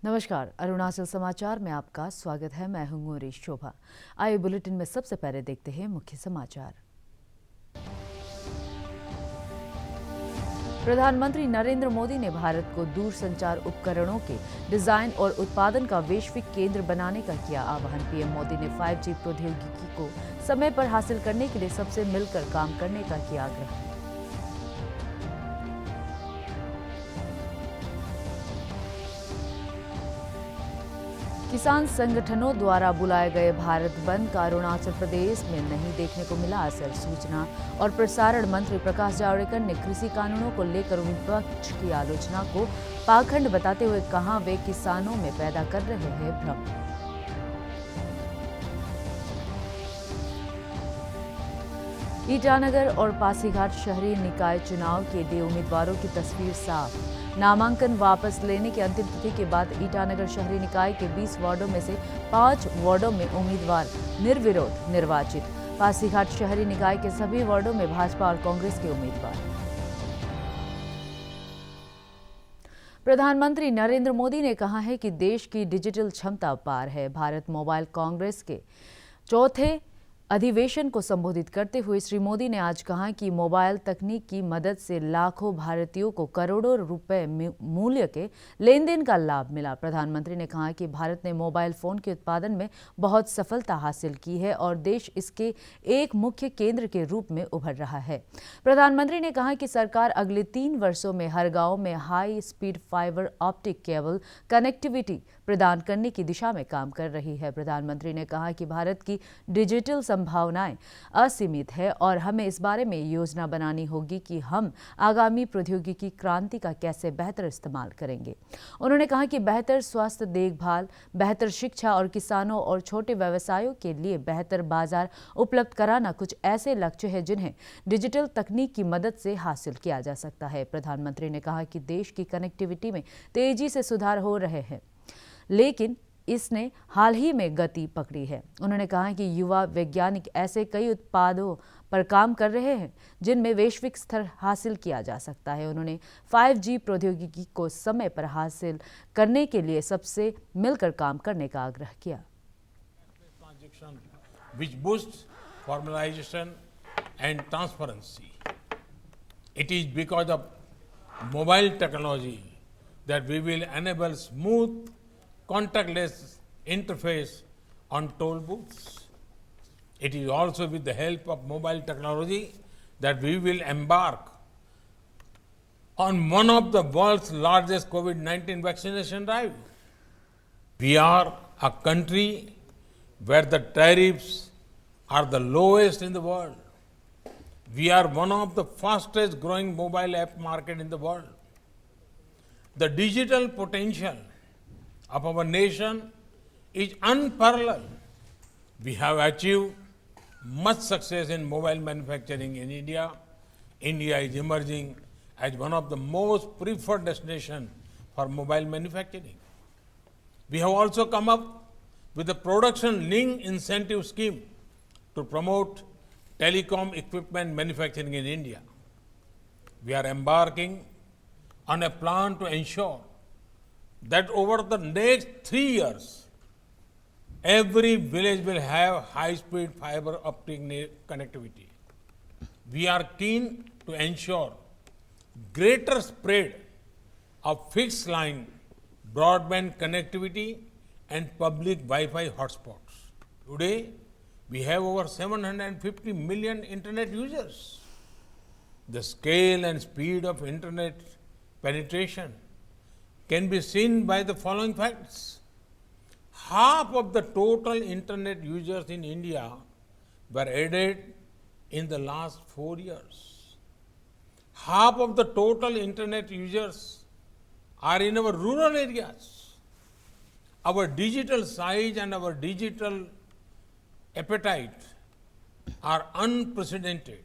नमस्कार, अरुणाचल समाचार में आपका स्वागत है। मैं हूं मोरेश शोभा। आइए बुलेटिन में सबसे पहले देखते हैं मुख्य समाचार। प्रधानमंत्री नरेंद्र मोदी ने भारत को दूरसंचार उपकरणों के डिजाइन और उत्पादन का वैश्विक केंद्र बनाने का किया आह्वान। पीएम मोदी ने 5G प्रौद्योगिकी को समय पर हासिल करने के लिए सबसे मिलकर काम करने का किया आग्रह। किसान संगठनों द्वारा बुलाए गए भारत बंद का अरुणाचल प्रदेश में नहीं देखने को मिला असर। सूचना और प्रसारण मंत्री प्रकाश जावड़ेकर ने कृषि कानूनों को लेकर विपक्ष की आलोचना को पाखंड बताते हुए कहा, वे किसानों में पैदा कर रहे हैं भ्रम। ईटानगर और पासीघाट शहरी निकाय चुनाव के लिए उम्मीदवारों की तस्वीर साफ। नामांकन वापस लेने की अंतिम तिथि के बाद ईटानगर शहरी निकाय के 20 वार्डों में से 5 वार्डों में उम्मीदवार निर्विरोध निर्वाचित। पासीघाट शहरी निकाय के सभी वार्डों में भाजपा और कांग्रेस के उम्मीदवार। प्रधानमंत्री नरेंद्र मोदी ने कहा है कि देश की डिजिटल क्षमता अपार है। भारत मोबाइल कांग्रेस के चौथे अधिवेशन को संबोधित करते हुए श्री मोदी ने आज कहा कि मोबाइल तकनीक की मदद से लाखों भारतीयों को करोड़ों रुपए मूल्य के लेन देन का लाभ मिला। प्रधानमंत्री ने कहा कि भारत ने मोबाइल फोन के उत्पादन में बहुत सफलता हासिल की है और देश इसके एक मुख्य केंद्र के रूप में उभर रहा है। प्रधानमंत्री ने कहा कि सरकार अगले 3 वर्षों में हर गांव में high speed fibre optic cable connectivity प्रदान करने की दिशा में काम कर रही है। प्रधानमंत्री ने कहा कि भारत की डिजिटल संभावनाएं असीमित है और हमें इस बारे में योजना बनानी होगी कि हम आगामी प्रौद्योगिकी क्रांति का कैसे बेहतर इस्तेमाल करेंगे। उन्होंने कहा कि बेहतर स्वास्थ्य देखभाल, बेहतर शिक्षा और किसानों और छोटे व्यवसायों के लिए बेहतर बाजार उपलब्ध कराना कुछ ऐसे लक्ष्य हैं जिन्हें डिजिटल तकनीक की मदद से हासिल किया जा सकता है। प्रधानमंत्री ने कहा कि देश की कनेक्टिविटी में तेजी से सुधार हो रहे हैं, लेकिन इसने हाल ही में गति पकड़ी है। उन्होंने कहा कि युवा वैज्ञानिक ऐसे कई उत्पादों पर काम कर रहे हैं जिनमें वैश्विक स्तर हासिल किया जा सकता है। उन्होंने 5G प्रौद्योगिकी को समय पर हासिल करने के लिए सबसे मिलकर काम करने का आग्रह किया। Which boosts formalization and transparency. It is because of mobile technology that we will enable smooth contactless interface on toll booths. It is also with the help of mobile technology that we will embark on one of the world's largest COVID-19 vaccination drive. We are a country where the tariffs are the lowest in the world. We are one of the fastest growing mobile app market in the world. The digital potential of our nation is unparalleled. We have achieved much success in mobile manufacturing in India. India is emerging as one of the most preferred destinations for mobile manufacturing. We have also come up with a production linked incentive scheme to promote telecom equipment manufacturing in India. We are embarking on a plan to ensure that over the next 3 years, every village will have high-speed fiber optic connectivity. We are keen to ensure greater spread of fixed line broadband connectivity and public Wi-Fi hotspots. Today, we have over 750 million internet users. The scale and speed of internet penetration can be seen by the following facts. Half of the total internet users in India were added in the last 4 years. Half of the total internet users are in our rural areas. Our digital size and our digital appetite are unprecedented.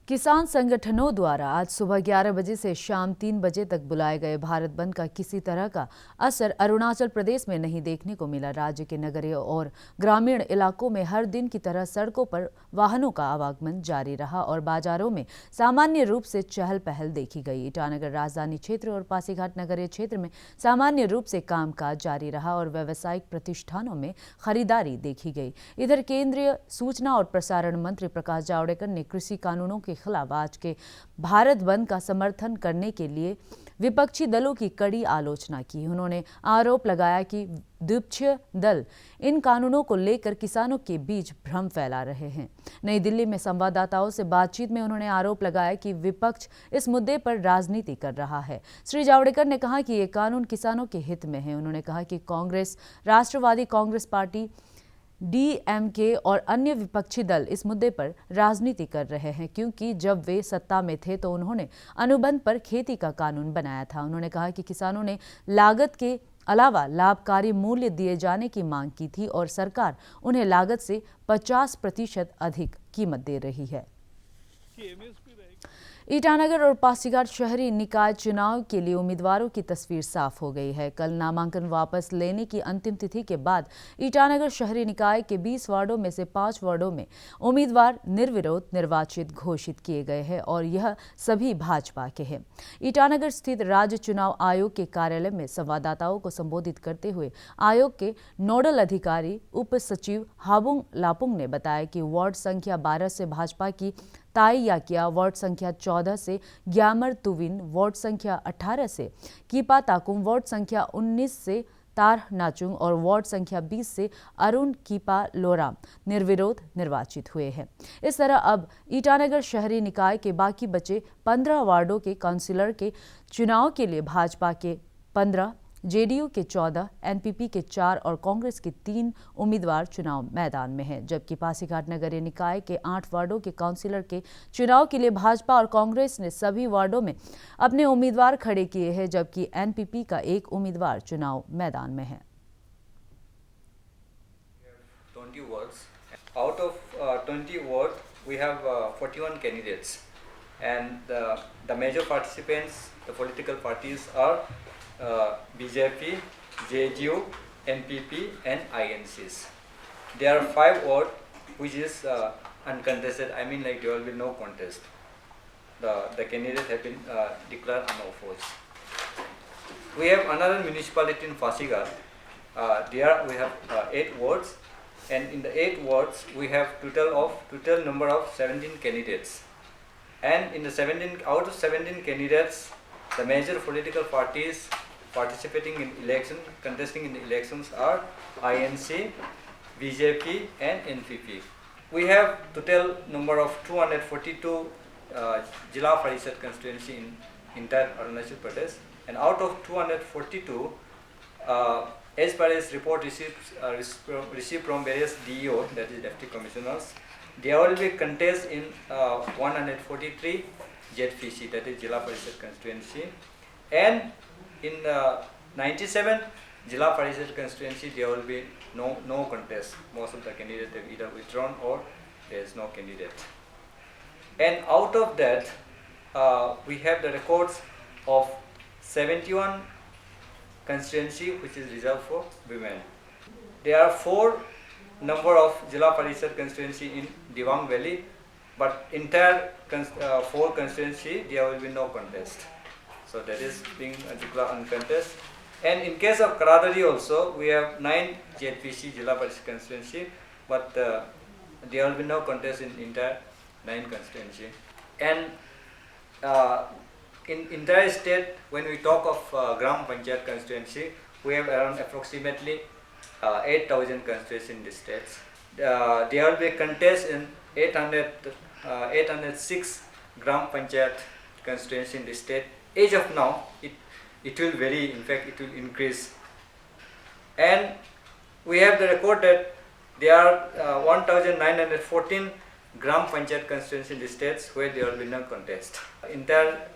किसान संगठनों द्वारा आज सुबह 11 बजे से शाम 3 बजे तक बुलाए गए भारत बंद का किसी तरह का असर अरुणाचल प्रदेश में नहीं देखने को मिला। राज्य के नगरीय और ग्रामीण इलाकों में हर दिन की तरह सड़कों पर वाहनों का आवागमन जारी रहा और बाजारों में सामान्य रूप से चहल पहल देखी गई। ईटानगर राजधानी क्षेत्र और पासीघाट नगरीय क्षेत्र में सामान्य रूप से कामकाज जारी रहा और व्यावसायिक प्रतिष्ठानों में खरीदारी देखी गई। इधर केंद्रीय सूचना और प्रसारण मंत्री प्रकाश जावड़ेकर ने कृषि कानूनों के खिलाफ आज के भारत बंद का समर्थन करने के लिए विपक्षी दलों की कड़ी आलोचना की। उन्होंने आरोप लगाया कि विपक्षी दल इन कानूनों को लेकर किसानों के बीच भ्रम फैला रहे हैं। नई दिल्ली में संवाददाताओं से बातचीत में उन्होंने आरोप लगाया कि विपक्ष इस मुद्दे पर राजनीति कर रहा है। श्री जावड़ेकर ने कहा कि ये कानून किसानों के हित में है। उन्होंने कहा कि कांग्रेस, राष्ट्रवादी कांग्रेस पार्टी, डीएमके और अन्य विपक्षी दल इस मुद्दे पर राजनीति कर रहे हैं क्योंकि जब वे सत्ता में थे तो उन्होंने अनुबंध पर खेती का कानून बनाया था। उन्होंने कहा कि किसानों ने लागत के अलावा लाभकारी मूल्य दिए जाने की मांग की थी और सरकार उन्हें लागत से 50% अधिक कीमत दे रही है। ईटानगर और पासीघाट शहरी निकाय चुनाव के लिए उम्मीदवारों की तस्वीर साफ हो गई है। कल नामांकन वापस लेने की अंतिम तिथि के बाद ईटानगर शहरी निकाय के 20 वार्डों में से 5 वार्डों में उम्मीदवार निर्विरोध निर्वाचित घोषित किए गए हैं और यह सभी भाजपा के हैं। ईटानगर स्थित राज्य चुनाव आयोग के कार्यालय में संवाददाताओं को संबोधित करते हुए आयोग के नोडल अधिकारी उप सचिव हाबुंग लापुंग ने बताया कि वार्ड संख्या 12 से भाजपा की ताई याकिया, वार्ड संख्या 14 से ग्यामर तुविन, वार्ड संख्या 18 से कीपा ताकुम, वार्ड संख्या 19 से तार नाचुंग और वार्ड संख्या 20 से अरुण कीपा लोराम निर्विरोध निर्वाचित हुए हैं। इस तरह अब ईटानगर शहरी निकाय के बाकी बचे 15 वार्डों के काउंसिलर के चुनाव के लिए भाजपा के 15, जेडीयू के 14, एनपीपी के 4 और कांग्रेस के 3 उम्मीदवार चुनाव मैदान में हैं, जबकि पासीघाट नगरीय निकाय के 8 वार्डों के काउंसिलर के चुनाव के लिए भाजपा और कांग्रेस ने सभी वार्डों में अपने उम्मीदवार खड़े किए हैं, जबकि एनपीपी का एक उम्मीदवार चुनाव मैदान में है। 20 wards. Out of 20 wards, we have 41 candidates, and the major participants, the political parties are BJP, JDU, NPP, and INCs. There are 5 wards which is uncontested. I mean, like, there will be no contest. The candidates have been declared unopposed. We have another municipality in Pasighat. There we have 8 wards, and in the 8 wards we have total number of 17 candidates. And in the 17 out of 17 candidates, the major political parties participating in election, contesting in the elections are INC, BJP, and NPP. We have total number of 242 Jila Parishad constituency in entire Arunachal Pradesh, and out of 242, as per as report received from various DEO, that is deputy commissioners, there will be contest in 143 ZPC, that is Jila Parishad constituency, and in 97 Jila Parishad constituency there will be no contest. Most of the candidates have either withdrawn or there is no candidate. And out of that, we have the records of 71 constituency which is reserved for women. There are 4 number of Jila Parishad constituency in Dibang Valley, but entire 4 constituency there will be no contest. So that is being declared uncontested. And in case of Karadari also, we have 9 JPC Jila Parishad constituency, but there will be no contest in entire 9 constituency. And in entire state, when we talk of Gram Panchayat constituency, we have around approximately 8,000 constituencies in the states. There will be a contest in 806 Gram Panchayat constituency in the state. As of now, it will vary, in fact it will increase. And we have the record that there are 1,914 Gram Panchayat constituency in the states where there will be no contest. Entire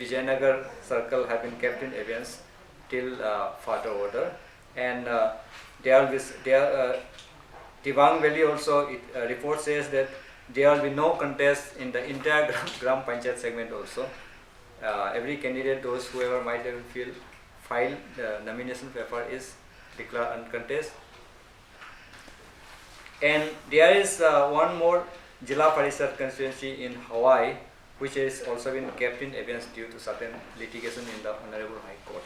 Vijayanagar circle have been kept in abeyance till further order, and Dibang Valley also, report says that there will be no contest in the entire Gram Panchayat segment also. Every candidate, those whoever might have filed the nomination paper is declared uncontested. And there is one more Jilla Parishad constituency in Hawaii, which has also been kept in abeyance due to certain litigation in the Honorable High Court.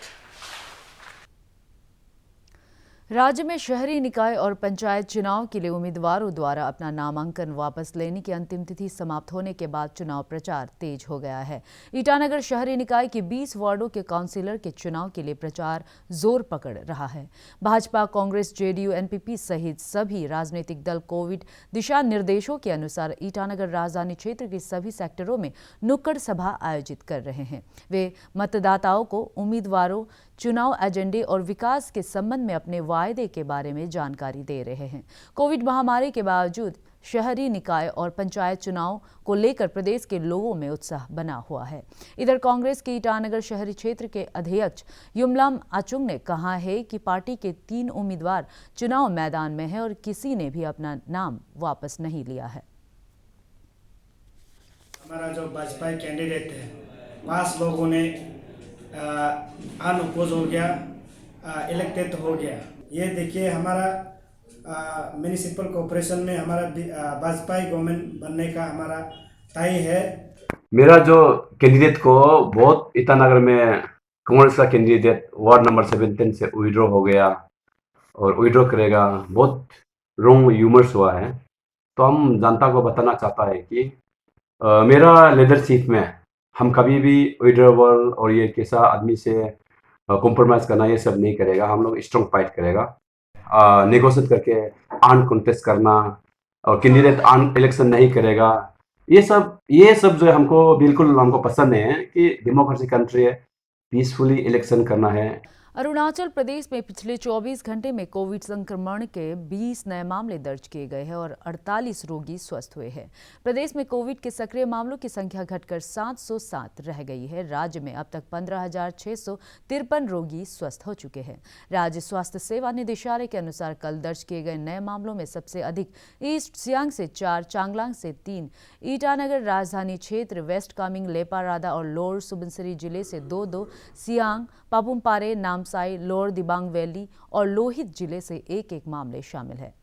राज्य में शहरी निकाय और पंचायत चुनाव के लिए उम्मीदवारों द्वारा अपना नामांकन वापस लेने की अंतिम तिथि समाप्त होने के बाद चुनाव प्रचार तेज हो गया है। ईटानगर शहरी निकाय के 20 वार्डों के काउंसिलर के चुनाव के लिए प्रचार जोर पकड़ रहा है। भाजपा, कांग्रेस, जेडीयू, एनपीपी सहित सभी राजनीतिक दल कोविड दिशा निर्देशों के अनुसार ईटानगर राजधानी क्षेत्र के सभी सेक्टरों में नुक्कड़ सभा आयोजित कर रहे हैं। वे मतदाताओं को उम्मीदवारों, चुनाव एजेंडे और विकास के संबंध में अपने वायदे के बारे में जानकारी दे रहे हैं। कोविड महामारी के बावजूद शहरी निकाय और पंचायत चुनाव को लेकर प्रदेश के लोगों में उत्साह बना हुआ है। इधर कांग्रेस के ईटानगर शहरी क्षेत्र के अध्यक्ष युमलाम आचुंग ने कहा है कि पार्टी के 3 उम्मीदवार चुनाव मैदान में हैं और किसी ने भी अपना नाम वापस नहीं लिया है। हमारा जो भाजपा कैंडिडेट है 5 लोगों ने अनअपोज हो गया, इलेक्टेड हो गया। ये देखिए हमारा म्यूनिसिपल कॉर्पोरेशन में हमारा भाजपा गवर्नमेंट बनने का हमारा तय है। मेरा जो कैंडिडेट को बहुत ईटानगर में कांग्रेस का कैंडिडेट वार्ड नंबर 17 से विड्रॉ हो गया और विड्रॉ करेगा, बहुत रॉन्ग ह्यूमर्स हुआ है। तो हम जनता को बताना चाहता है कि मेरा लीडरशिप में हम कभी भी विड्रॉवल और ये कैसा आदमी से कॉम्प्रोमाइज़ करना ये सब नहीं करेगा। हम लोग स्ट्रॉन्ग फाइट करेगा, नेगोशिएट करके आन कॉन्टेस्ट करना और कैंडिडेट आन इलेक्शन नहीं करेगा। ये सब जो हमको बिल्कुल हमको पसंद है कि डेमोक्रेसी कंट्री है, पीसफुली इलेक्शन करना है। अरुणाचल प्रदेश में पिछले 24 घंटे में कोविड संक्रमण के 20 नए मामले दर्ज किए गए हैं और 48 रोगी स्वस्थ हुए हैं। प्रदेश में कोविड के सक्रिय मामलों की संख्या घटकर 707 रह गई है। राज्य में अब तक 15,653 रोगी स्वस्थ हो चुके हैं। राज्य स्वास्थ्य सेवा निदेशालय के अनुसार कल दर्ज किए गए नए मामलों में सबसे अधिक ईस्ट सियांग से 4, चांगलांग से 3, ईटानगर राजधानी क्षेत्र, वेस्ट कामेंग, लेपारादा और लोअर सुबनसिरी जिले से 2-2, सियांग, पापुमपारे, नामसाई, लोअर दिबांग वैली और लोहित जिले से 1-1 मामले शामिल हैं।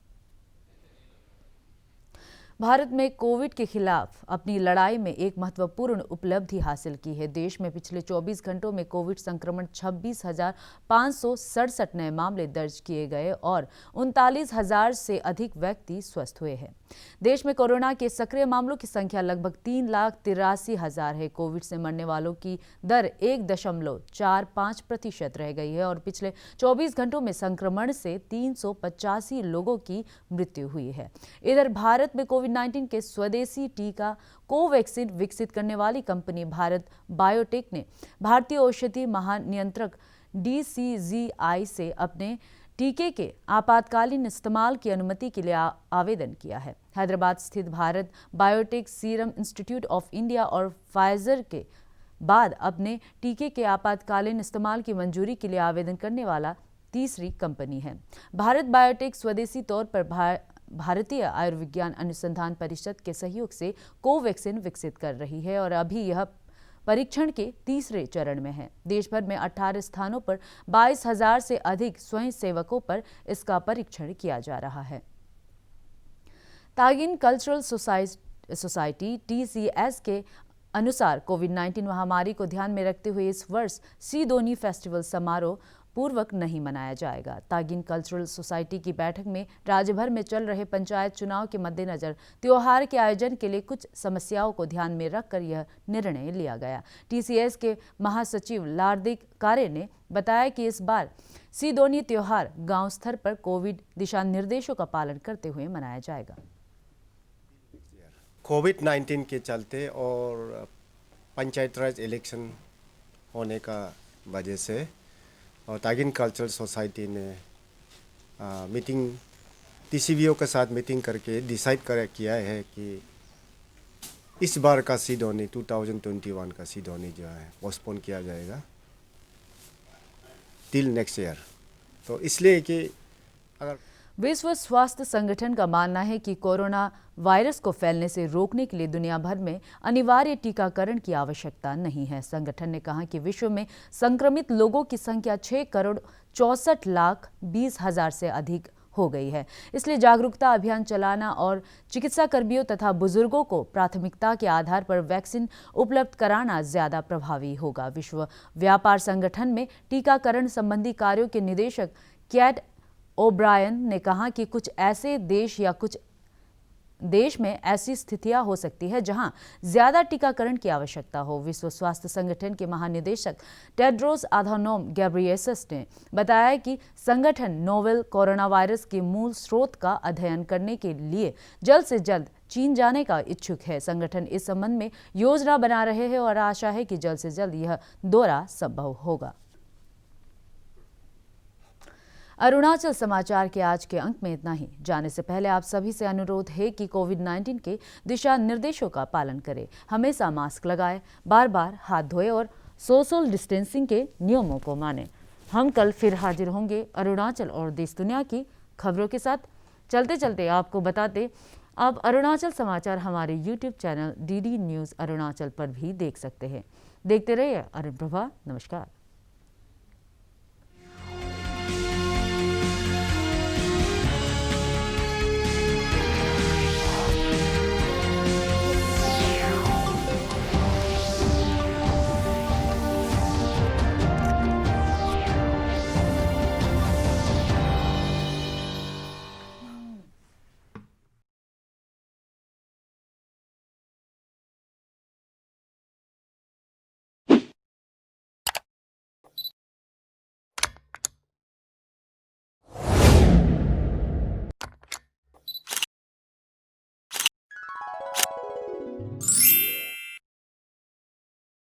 भारत में कोविड के खिलाफ अपनी लड़ाई में एक महत्वपूर्ण उपलब्धि हासिल की है। देश में पिछले 24 घंटों में कोविड संक्रमण 26,567 नए मामले दर्ज किए गए और 39,000 से अधिक व्यक्ति स्वस्थ हुए हैं। देश में कोरोना के सक्रिय मामलों की संख्या लगभग 3,83,000 है। कोविड से मरने वालों की दर 1.45% रह गई है और पिछले 24 घंटों में संक्रमण से 385 लोगों की मृत्यु हुई है। इधर भारत में कोविड-19 के स्वदेशी टीका कोवैक्सीन विकसित करने वाली कंपनी भारत बायोटेक ने भारतीय औषधि महानियंत्रक DCGI से अपने टीके के आपातकालीन इस्तेमाल की अनुमति के लिए आवेदन किया है। हैदराबाद स्थित Bharat biotech, serum institute of India और फाइजर के बाद अपने टीके के आपातकालीन इस्तेमाल की मंजूरी के लिए आवेदन करने वाला तीसरी कंपनी है। भारत बायोटेक स्वदेशी तौर पर भारतीय आयुर्विज्ञान अनुसंधान परिषद के सहयोग से कोवैक्सीन विकसित कर रही है और अभी यह परीक्षण के तीसरे चरण में है। देश भर में 18 स्थानों पर 22,000 से अधिक स्वयंसेवकों पर इसका परीक्षण किया जा रहा है। तागिन कल्चरल सोसाइटी TCS के अनुसार कोविड-19 महामारी को ध्यान में रखते हुए इस वर्ष सीदोनी फेस्टिवल समारोह पूर्वक नहीं मनाया जाएगा। तागिन कल्चरल सोसाइटी की बैठक में राज्य भर में चल रहे पंचायत चुनाव के मद्देनजर त्योहार के आयोजन के लिए कुछ समस्याओं को ध्यान में रखकर यह निर्णय लिया गया। TCS के महासचिव लार्दिक कारे ने बताया कि इस बार सीदोनी त्योहार गांव स्तर पर कोविड दिशा निर्देशों का पालन करते हुए मनाया जाएगा। कोविड-19 के चलते और पंचायत राज इलेक्शन होने का वजह से और तागिन कल्चरल सोसाइटी ने मीटिंग TCBO के साथ मीटिंग करके डिसाइड किया है कि इस बार का सीदोनी 2021 का सीदोनी जो है पोस्टपोन किया जाएगा टिल नेक्स्ट ईयर। तो इसलिए कि अगर विश्व स्वास्थ्य संगठन का मानना है कि कोरोना वायरस को फैलने से रोकने के लिए दुनिया भर में अनिवार्य टीकाकरण की आवश्यकता नहीं है। संगठन ने कहा कि विश्व में संक्रमित लोगों की संख्या 6,64,20,000 से अधिक हो गई है। इसलिए जागरूकता अभियान चलाना और चिकित्सा कर्मियों तथा बुजुर्गों को प्राथमिकता के आधार पर वैक्सीन उपलब्ध कराना ज्यादा प्रभावी होगा। विश्व व्यापार संगठन में टीकाकरण संबंधी कार्यों के निदेशक कैट ओब्रायन ने कहा कि कुछ देश में ऐसी स्थितियां हो सकती है जहां ज्यादा टीकाकरण की आवश्यकता हो। विश्व स्वास्थ्य संगठन के महानिदेशक टेड्रोस अधानोम घेब्रेयेसस ने बताया कि संगठन नोवेल कोरोना वायरस के मूल स्रोत का अध्ययन करने के लिए जल्द से जल्द चीन जाने का इच्छुक है। संगठन इस संबंध में योजना बना रहे हैं और आशा है कि जल्द से जल्द यह दौरा संभव होगा। अरुणाचल समाचार के आज के अंक में इतना ही। जाने से पहले आप सभी से अनुरोध है कि कोविड-19 के दिशा निर्देशों का पालन करें, हमेशा मास्क लगाएं, बार बार हाथ धोएं और सोशल डिस्टेंसिंग के नियमों को मानें। हम कल फिर हाजिर होंगे अरुणाचल और देश दुनिया की खबरों के साथ। चलते चलते आपको बताते, आप अरुणाचल समाचार हमारे YouTube channel DD news Arunachal पर भी देख सकते हैं। देखते रहिए अरुण प्रभा। नमस्कार।